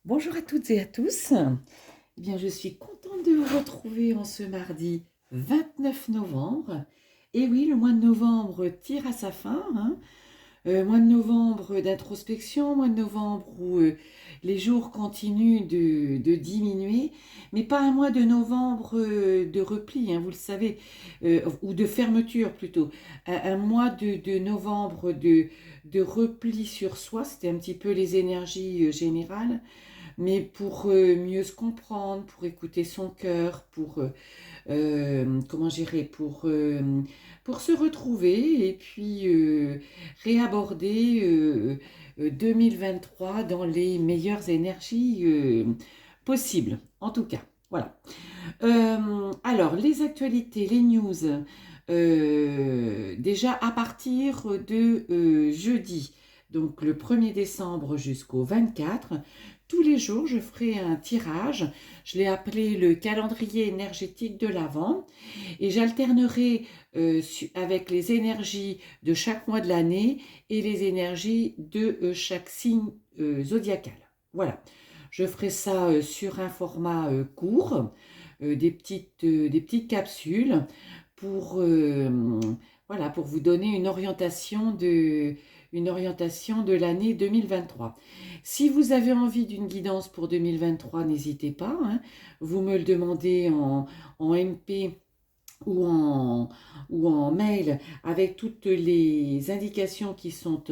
Bonjour à toutes et à tous. Eh bien, je suis contente de vous retrouver en ce mardi 29 novembre. Et oui, le mois de novembre tire à sa fin, hein. Mois de novembre d'introspection, mois de novembre où les jours continuent de diminuer, mais pas un mois de novembre de repli, hein, vous le savez, ou de fermeture plutôt. Un mois de novembre de repli sur soi, c'était un petit peu les énergies générales, mais pour mieux se comprendre, pour écouter son cœur, comment gérer, pour se retrouver et puis réaborder 2023 dans les meilleures énergies possibles, en tout cas. Voilà. Alors, les actualités, les news, déjà à partir de jeudi, donc le 1er décembre jusqu'au 24, tous les jours, je ferai un tirage. Je l'ai appelé le calendrier énergétique de l'Avent et j'alternerai avec les énergies de chaque mois de l'année et les énergies de chaque signe zodiacal. Voilà. Je ferai ça sur un format court, des petites capsules pour, voilà, pour vous donner une orientation de l'année 2023. Si vous avez envie d'une guidance pour 2023, n'hésitez pas, hein. Vous me le demandez en MP ou en mail avec toutes les indications qui sont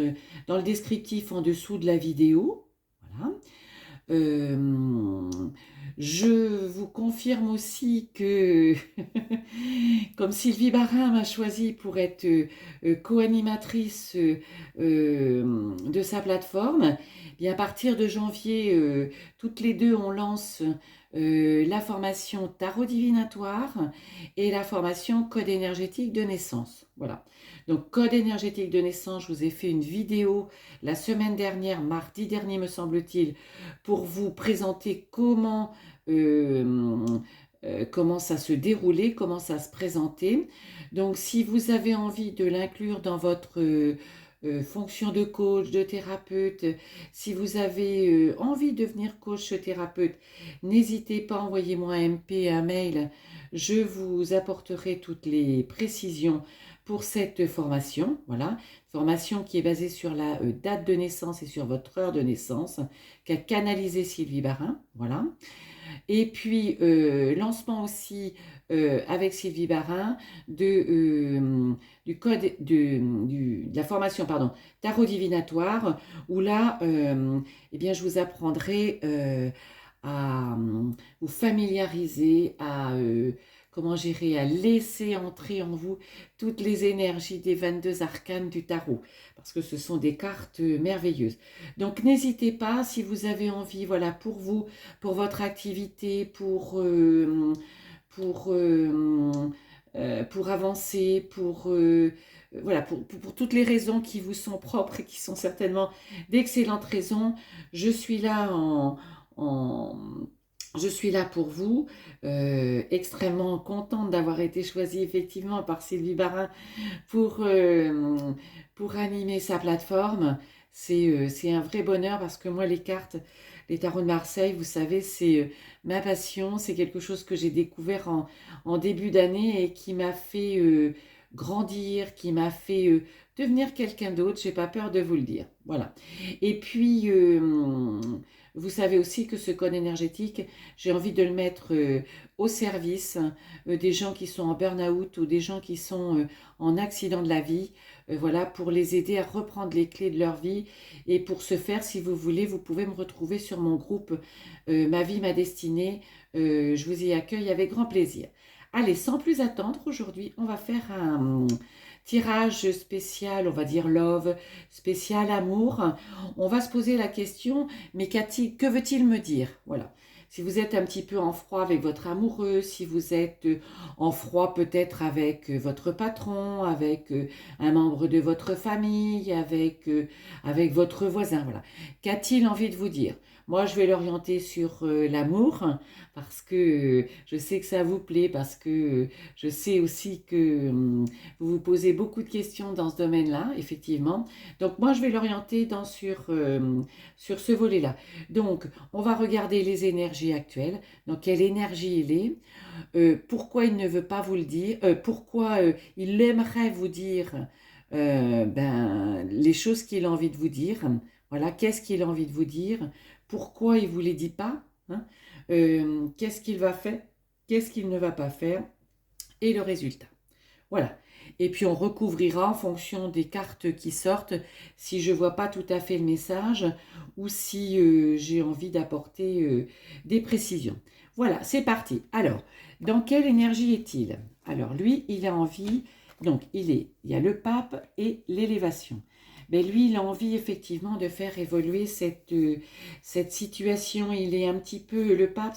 dans le descriptif en dessous de la vidéo. Voilà. Euh, je vous confirme aussi que, comme Sylvie Barin m'a choisi pour être co-animatrice de sa plateforme, bien à partir de janvier, toutes les deux, on lance la formation tarot divinatoire et la formation code énergétique de naissance. Voilà. Donc, code énergétique de naissance, je vous ai fait une vidéo la semaine dernière, mardi dernier me semble-t-il, pour vous présenter comment ça se déroulait, comment ça se présentait. Donc, si vous avez envie de l'inclure dans votre fonction de coach, de thérapeute, si vous avez envie de devenir coach thérapeute, n'hésitez pas, envoyez-moi un MP, un mail. Je vous apporterai toutes les précisions pour cette formation. Voilà, formation qui est basée sur la date de naissance et sur votre heure de naissance, qu'a canalisé Sylvie Barin. Voilà. Et puis, lancement aussi avec Sylvie Barin du code de la formation pardon, tarot divinatoire, où là, eh bien, je vous apprendrai à vous familiariser, à comment gérer, à laisser entrer en vous toutes les énergies des 22 arcanes du tarot, parce que ce sont des cartes merveilleuses. Donc n'hésitez pas, si vous avez envie, voilà, pour vous, pour votre activité, pour, pour avancer, voilà, pour toutes les raisons qui vous sont propres et qui sont certainement d'excellentes raisons, je suis là en, je suis là pour vous, extrêmement contente d'avoir été choisie effectivement par Sylvie Barin pour, euh, pour animer sa plateforme. C'est un vrai bonheur parce que moi, les cartes, les tarots de Marseille, vous savez, c'est ma passion. C'est quelque chose que j'ai découvert en début d'année et qui m'a fait grandir, qui m'a fait devenir quelqu'un d'autre. J'ai pas peur de vous le dire. Voilà. Et puis, vous savez aussi que ce code énergétique, j'ai envie de le mettre au service des gens qui sont en burn-out ou des gens qui sont en accident de la vie, voilà, pour les aider à reprendre les clés de leur vie. Et pour ce faire, si vous voulez, vous pouvez me retrouver sur mon groupe Ma vie, ma destinée. Je vous y accueille avec grand plaisir. Allez, sans plus attendre, aujourd'hui, on va faire un tirage spécial, on va dire love, spécial amour. On va se poser la question, mais que veut-il me dire? Voilà. Si vous êtes un petit peu en froid avec votre amoureux, si vous êtes en froid peut-être avec votre patron, avec un membre de votre famille, avec votre voisin, voilà. Qu'a-t-il envie de vous dire? Moi, je vais l'orienter sur l'amour, parce que je sais que ça vous plaît, parce que je sais aussi que vous vous posez beaucoup de questions dans ce domaine-là, effectivement. Donc, moi, je vais l'orienter sur ce volet-là. Donc, on va regarder les énergies actuelles. Donc, quelle énergie il est, pourquoi il ne veut pas vous le dire, pourquoi il aimerait vous dire les choses qu'il a envie de vous dire. Voilà, qu'est-ce qu'il a envie de vous dire, pourquoi il ne vous les dit pas, hein, qu'est-ce qu'il va faire, qu'est-ce qu'il ne va pas faire, et le résultat. Voilà. Et puis on recouvrira en fonction des cartes qui sortent, si je ne vois pas tout à fait le message ou si j'ai envie d'apporter des précisions. Voilà, c'est parti. Alors, dans quelle énergie est-il? Alors lui, il a envie, donc il y a le pape et l'élévation. Mais lui, il a envie effectivement de faire évoluer cette situation. Il est un petit peu, le pape,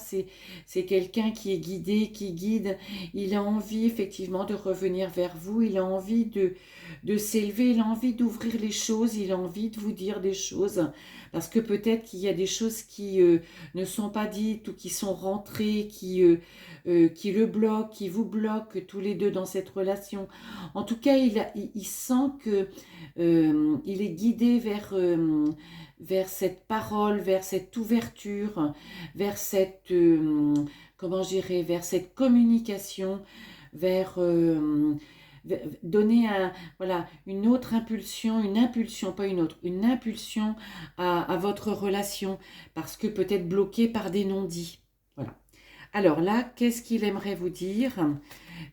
c'est quelqu'un qui est guidé, qui guide. Il a envie effectivement de revenir vers vous. Il a envie de s'élever. Il a envie d'ouvrir les choses. Il a envie de vous dire des choses. Parce que peut-être qu'il y a des choses qui ne sont pas dites ou qui sont rentrées, qui le bloquent, qui vous bloquent tous les deux dans cette relation. En tout cas, il sent que il est guidé vers cette parole, vers cette ouverture, vers cette, comment je dirais, vers cette communication, vers donner voilà, une autre impulsion, pas une autre, une impulsion à votre relation, parce que peut-être bloqué par des non-dits. Voilà. Alors là, qu'est-ce qu'il aimerait vous dire?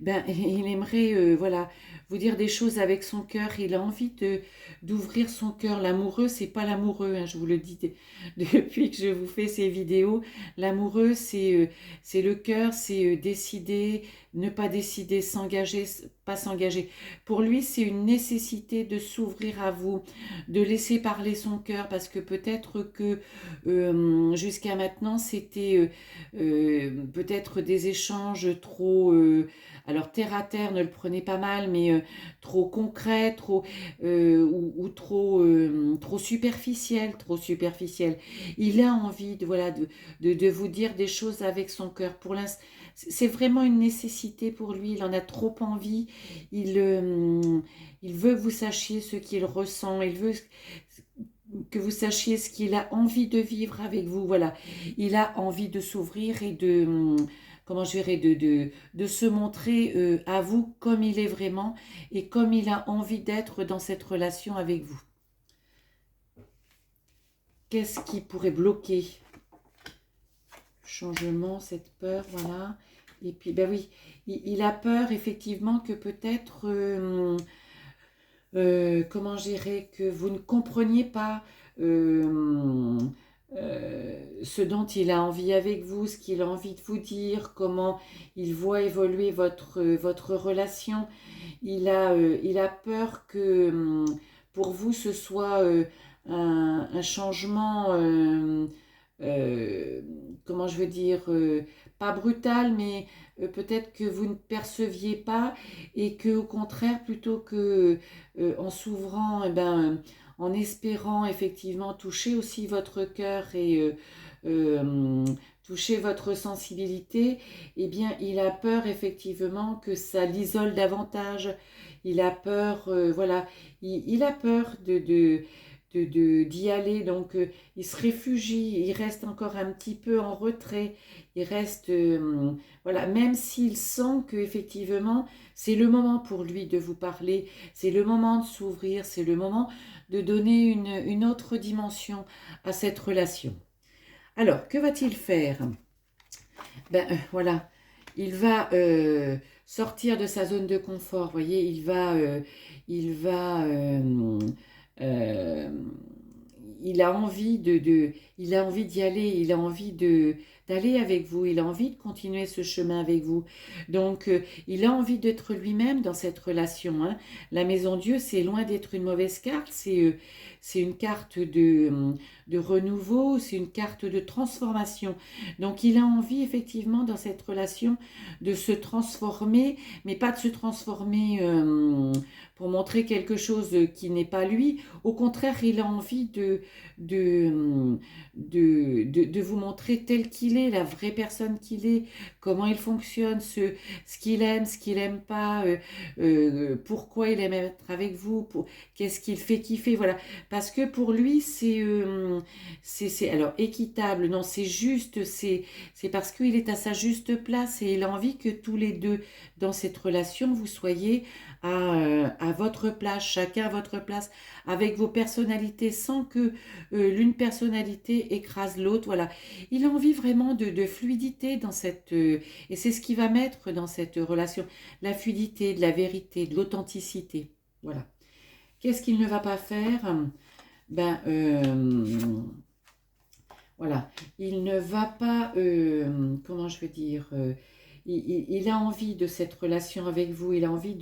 Il aimerait voilà, vous dire des choses avec son cœur. Il a envie d'ouvrir son cœur. L'amoureux, c'est pas l'amoureux, hein, je vous le dis depuis que je vous fais ces vidéos. L'amoureux, c'est le cœur, c'est décider, ne pas décider, s'engager, pas s'engager. Pour lui, c'est une nécessité de s'ouvrir à vous, de laisser parler son cœur, parce que peut-être que jusqu'à maintenant, c'était peut-être des échanges trop... alors terre à terre, ne le prenez pas mal, mais trop concret, trop ou trop superficiel, trop superficiel. Il a envie de voilà de vous dire des choses avec son cœur. Pour l'instant, c'est vraiment une nécessité pour lui. Il en a trop envie. Il veut que vous sachiez ce qu'il ressent. Il veut que vous sachiez ce qu'il a envie de vivre avec vous. Voilà, il a envie de s'ouvrir et de comment je dirais, de se montrer à vous comme il est vraiment et comme il a envie d'être dans cette relation avec vous. Qu'est-ce qui pourrait bloquer? Changement, cette peur, voilà. Et puis, ben oui, il a peur effectivement que peut-être, comment je dirais, que vous ne compreniez pas ce dont il a envie avec vous, ce qu'il a envie de vous dire, comment il voit évoluer votre relation. Il a peur que pour vous ce soit un changement, comment je veux dire, pas brutal, mais peut-être que vous ne perceviez pas et que au contraire, plutôt que en s'ouvrant, en espérant effectivement toucher aussi votre cœur et toucher votre sensibilité, eh bien, il a peur effectivement que ça l'isole davantage. Il a peur, voilà, il a peur d'y aller, donc il se réfugie, il reste encore un petit peu en retrait, il reste, voilà, même s'il sent que effectivement c'est le moment pour lui de vous parler, c'est le moment de s'ouvrir, c'est le moment de donner une autre dimension à cette relation. Alors, que va-t-il faire? Voilà, il va sortir de sa zone de confort, vous voyez, euh, il a envie il a envie d'y aller, il a envie d'aller avec vous, il a envie de continuer ce chemin avec vous. Donc, il a envie d'être lui-même dans cette relation, hein. La maison Dieu, c'est loin d'être une mauvaise carte, c'est une carte de renouveau, c'est une carte de transformation. Donc il a envie effectivement dans cette relation de se transformer, mais pas de se transformer pour montrer quelque chose qui n'est pas lui. Au contraire, il a envie de, de vous montrer tel qu'il est, la vraie personne qu'il est, comment il fonctionne, ce qu'il aime pas, pourquoi il aime être avec vous, qu'est-ce qu'il fait kiffer, voilà. Parce que pour lui, alors équitable, non, c'est juste, c'est parce qu'il est à sa juste place et il a envie que tous les deux, dans cette relation, vous soyez à votre place, chacun à votre place, avec vos personnalités, sans que l'une personnalité écrase l'autre, voilà. Il a envie vraiment de fluidité dans cette... et c'est ce qu'il va mettre dans cette relation, la fluidité, de la vérité, de l'authenticité, voilà. Qu'est-ce qu'il ne va pas faire? Ben, voilà, il ne va pas, comment je veux dire, il a envie de cette relation avec vous, il a envie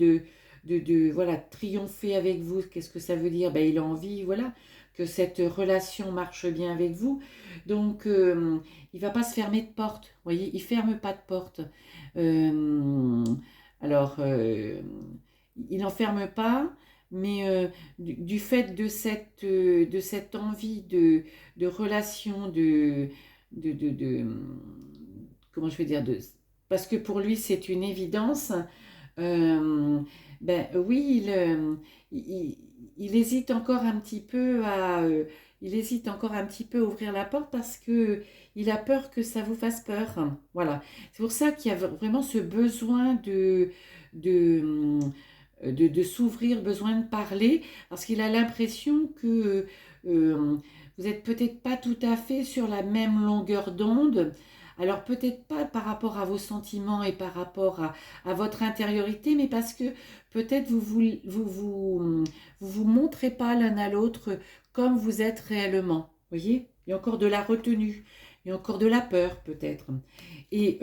voilà, triompher avec vous. Qu'est-ce que ça veut dire? Ben, il a envie, voilà, que cette relation marche bien avec vous. Donc, il va pas se fermer de porte, vous voyez, il ferme pas de porte. Euh, alors, il n'en ferme pas, mais du fait de cette envie de relation, comment je vais dire, parce que pour lui c'est une évidence, euh, ben oui, il hésite encore un petit peu il hésite encore un petit peu à ouvrir la porte parce que il a peur que ça vous fasse peur. Voilà. C'est pour ça qu'il y a vraiment ce besoin de, de s'ouvrir, besoin de parler, parce qu'il a l'impression que vous n'êtes peut-être pas tout à fait sur la même longueur d'onde. Alors peut-être pas par rapport à vos sentiments et par rapport à votre intériorité, mais parce que peut-être vous montrez pas l'un à l'autre comme vous êtes réellement. Vous voyez? Il y a encore de la retenue, il y a encore de la peur peut-être. Et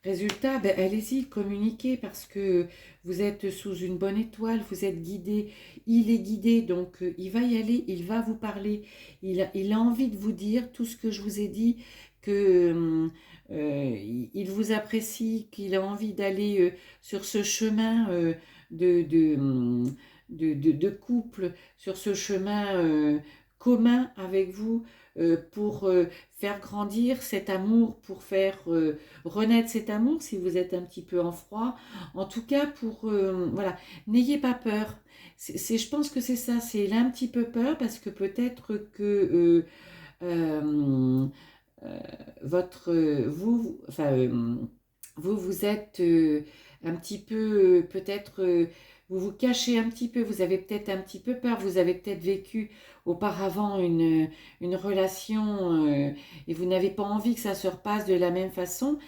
résultat, ben, allez-y, communiquez parce que vous êtes sous une bonne étoile, vous êtes guidé, il est guidé, donc il va y aller, il va vous parler, il a envie de vous dire tout ce que je vous ai dit, que il vous apprécie, qu'il a envie d'aller sur ce chemin de, de, hum, de couple, sur ce chemin commun avec vous pour faire grandir cet amour, pour faire renaître cet amour si vous êtes un petit peu en froid. En tout cas, pour voilà, n'ayez pas peur. Je pense que c'est ça, c'est il a un petit peu peur parce que peut-être que euh, euh, votre enfin vous êtes un petit peu peut-être vous vous cachez un petit peu, vous avez peut-être un petit peu peur, vous avez peut-être vécu auparavant une relation et vous n'avez pas envie que ça se repasse de la même façon,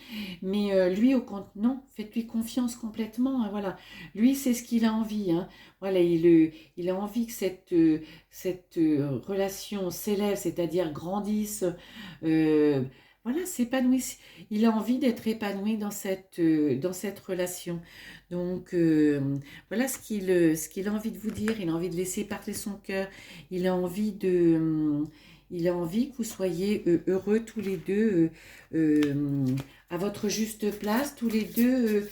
mais lui au compte non, faites-lui confiance complètement, hein, voilà. Lui c'est ce qu'il a envie, hein. Voilà, il a envie que cette relation s'élève, c'est-à-dire grandisse, euh, voilà, s'épanouisse. Il a envie d'être épanoui dans cette relation. Donc, voilà ce qu'il a envie de vous dire. Il a envie de laisser parler son cœur. Il a envie il a envie que vous soyez heureux tous les deux, à votre juste place, tous les deux,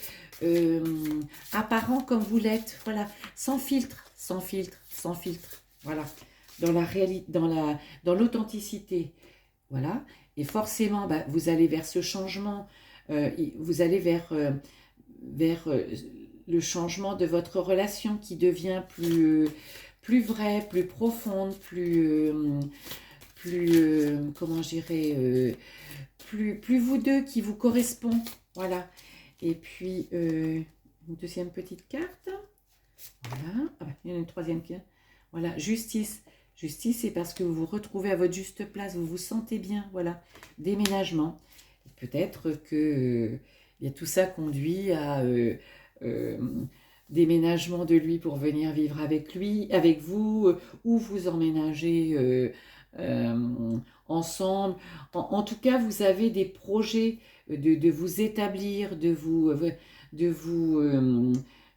apparents comme vous l'êtes. Voilà, sans filtre, sans filtre, sans filtre. Voilà, dans la réalité, dans l'authenticité. Voilà. Et forcément, bah, vous allez vers ce changement, vous allez vers le changement de votre relation qui devient plus vraie, plus profonde, comment je dirais, plus vous deux qui vous correspond. Voilà. Et puis, une deuxième petite carte. Voilà. Ah bah, il y en a une troisième qui. Voilà, justice. Justice, c'est parce que vous vous retrouvez à votre juste place, vous vous sentez bien, voilà. Déménagement. Peut-être que tout ça conduit à euh, déménagement de lui pour venir vivre avec lui, avec vous, ou vous emménager ensemble. En tout cas, vous avez des projets de vous établir, de vous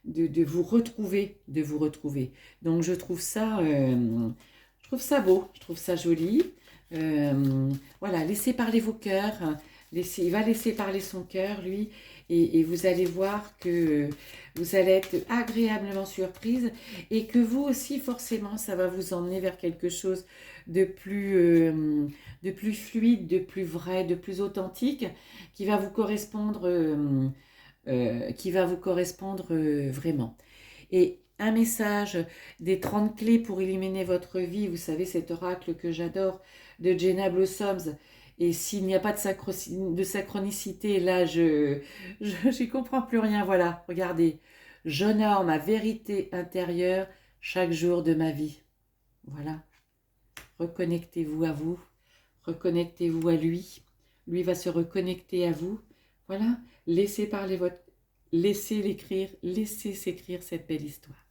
de vous retrouver, de vous retrouver. Donc je trouve ça beau, je trouve ça joli. Voilà, laissez parler vos cœurs, il va laisser parler son cœur, lui, et vous allez voir que vous allez être agréablement surprise et que vous aussi, forcément, ça va vous emmener vers quelque chose de plus fluide, de plus vrai, de plus authentique, qui va vous correspondre, vraiment. Et un message des 30 clés pour illuminer votre vie, vous savez, cet oracle que j'adore de Jenna Blossoms. Et s'il n'y a pas de synchronicité, là, j'y comprends plus rien. Voilà, regardez. J'honore ma vérité intérieure chaque jour de ma vie. Voilà. Reconnectez-vous à vous. Reconnectez-vous à lui. Lui va se reconnecter à vous. Voilà. Laissez l'écrire. Laissez s'écrire cette belle histoire.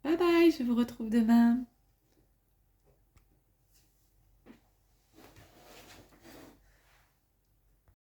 Bye bye, je vous retrouve demain.